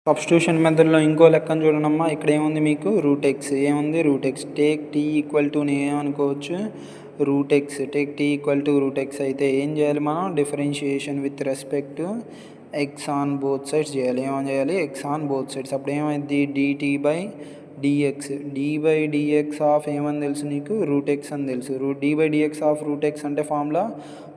Substitution మెథడ్లో ఇంకో లెక్కను చూడండమ్మా. ఇక్కడ ఏముంది మీకు రూట్ ఎక్స్, ఏముంది root x. Take t equal to ఏమనుకోవచ్చు root x. Take t equal to root x అయితే ఏం చేయాలి మనం? Differentiation with respect to x on both sides చేయాలి. ఏమని చేయాలి? X on both sides. అప్పుడు ఏమైంది? Dt by dx. D by dx of ఏమని తెలుసు నీకు? రూట్ ఎక్స్ అని తెలుసు. D by dx of root x అంటే ఫార్ములా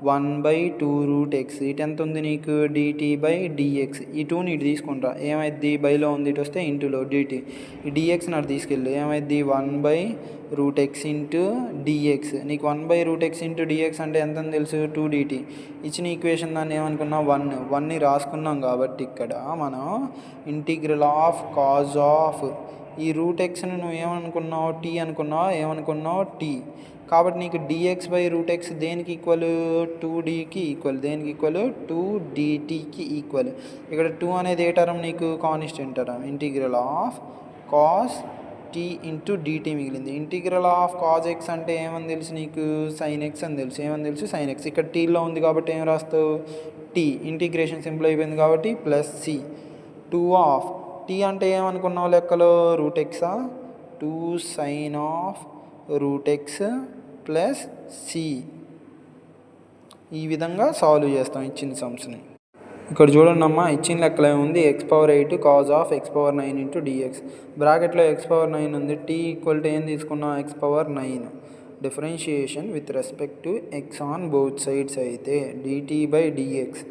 1/2 రూట్ ఎక్స్. ఇటు ఎంత ఉంది నీకు? Dt by dx. ఈ 2ని ఇటు తీసుకుంటా, ఏమైద్ది? బైలో ఉంది, ఇటు వస్తే ఇంటూలో డిటీ. ఈ డిఎక్స్ని అటు తీసుకెళ్ళి ఏమైద్ది? 1/రూట్ ఎక్స్ ఇంటూ డిఎక్స్. నీకు 1/రూట్ ఎక్స్ ఇంటూ డిఎక్స్ అంటే ఎంత అని తెలుసు? 2dt. ఇచ్చిన ఈక్వేషన్ దాన్ని ఏమనుకున్నాం? 1ని రాసుకున్నాం కాబట్టి ఇక్కడ మనం ఇంటిగ్రల్ ఆఫ్ కాజ్ ఆఫ్ ఈ రూట్ ఎక్స్ని నువ్వు ఏమనుకున్నావు? టీ అనుకున్నావు. ఏమనుకున్నావు? టీ. కాబట్టి నీకు డిఎక్స్ బై రూట్ ఎక్స్ దేనికి ఈక్వల్? 2dకి ఈక్వల్. దేనికి ఈక్వల్? 2dtకి ఈక్వల్. ఇక్కడ 2 అనేది ఏ టర్మ్ నీకు? Constant term. Integral of cos t into dt మిగిలింది. ఇంటిగ్రల్ ఆఫ్ కాజ్ ఎక్స్ అంటే ఏమని తెలుసు నీకు? సైన్ ఎక్స్ అని తెలుసు. ఏమని తెలుసు? Sign X. ఇక్కడ టీలో ఉంది కాబట్టి ఏం రాస్తావు? టీ. ఇంటిగ్రేషన్ సింపుల్ అయిపోయింది కాబట్టి ప్లస్ సి. 2 ఆఫ్ టీ అంటే ఏమనుకున్నావు లెక్కలో? రూట్ ఎక్సా? 2 sine of root x plus c. ఈ విధంగా సాల్వ్ చేస్తాం ఇచ్చిన సమ్స్ని. ఇక్కడ చూడండి అమ్మా, ఇచ్చిన లెక్కలో ఉంది x⁴ cause of x⁴ into dx. బ్రాకెట్లో x⁴ ఉంది. టీ ఈక్వల్ టు ఏం తీసుకున్నాం? x⁴. Differentiation with respect to x on both sides అయితే dt by dx.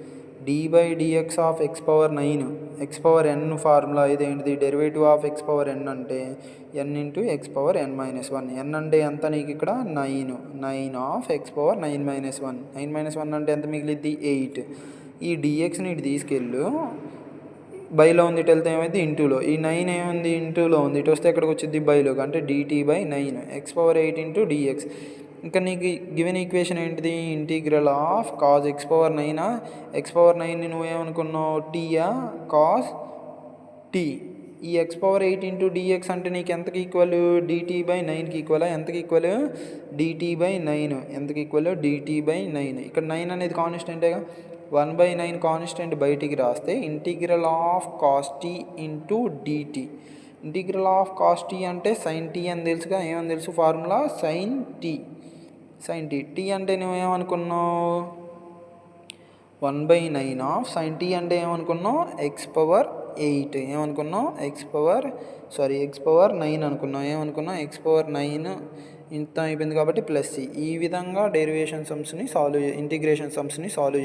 D by dx of x⁴. xn formula ఇదేంటిది? డెరివేటివ్ ఆఫ్ xn అంటే n into x⁻n−1. n అంటే ఎంత నీకు ఇక్కడ? 9 ఆఫ్ x⁻9 - 1. 9 - 1 అంటే ఎంత మిగిలిద్ది? 8. ఈ డిఎక్స్ని ఇటు తీసుకెళ్ళు, బైలో ఉంది, ఇటు వెళ్తే ఏమైంది? ఇంటూలో. ఈ 9 ఏముంది? ఇంటూలో ఉంది, ఇటు వస్తే ఎక్కడికి వచ్చింది? బైలోకి. అంటే dt by 9 x⁴ into dx. ఇంకా నీకు గివెన్ ఈక్వేషన్ ఏంటిది? Integral of cos x⁴ x⁴ నువ్వేమనుకున్నావు? టీయా? Cos t. ఈ x⁴ ఇంటూ డిఎక్స్ అంటే నీకు ఎంతకి ఈక్వల్? డిటీ బై 9కి ఈక్వల్. ఎంతకి ఈక్వల్? Dt by 9. ఎంతకి ఈక్వల్? Dt by 9. ఇక్కడ 9 అనేది కాన్స్టెంటేగా. 1/9 కాన్స్టెంట్ బయటికి రాస్తే integral of cos t into dt. Integral of cos t అంటే సైన్ టీ అని తెలుసుగా. ఏమని తెలుసు? Formula sine t. Sine t. T అంటే నువ్వేమనుకున్నావు? 1/9 ఆఫ్ సైన్ టీ అంటే ఏమనుకున్నావు? x⁴8. ఏమనుకున్నావు? x⁴9 అనుకున్నావు. ఏమనుకున్నావు? x⁴9 ఇంత అయిపోయింది కాబట్టి ప్లస్ సి. ఈ విధంగా డెరివేషన్ సమ్స్ని సాల్వ్ ఇంటిగ్రేషన్ సమ్స్ని సాల్వ్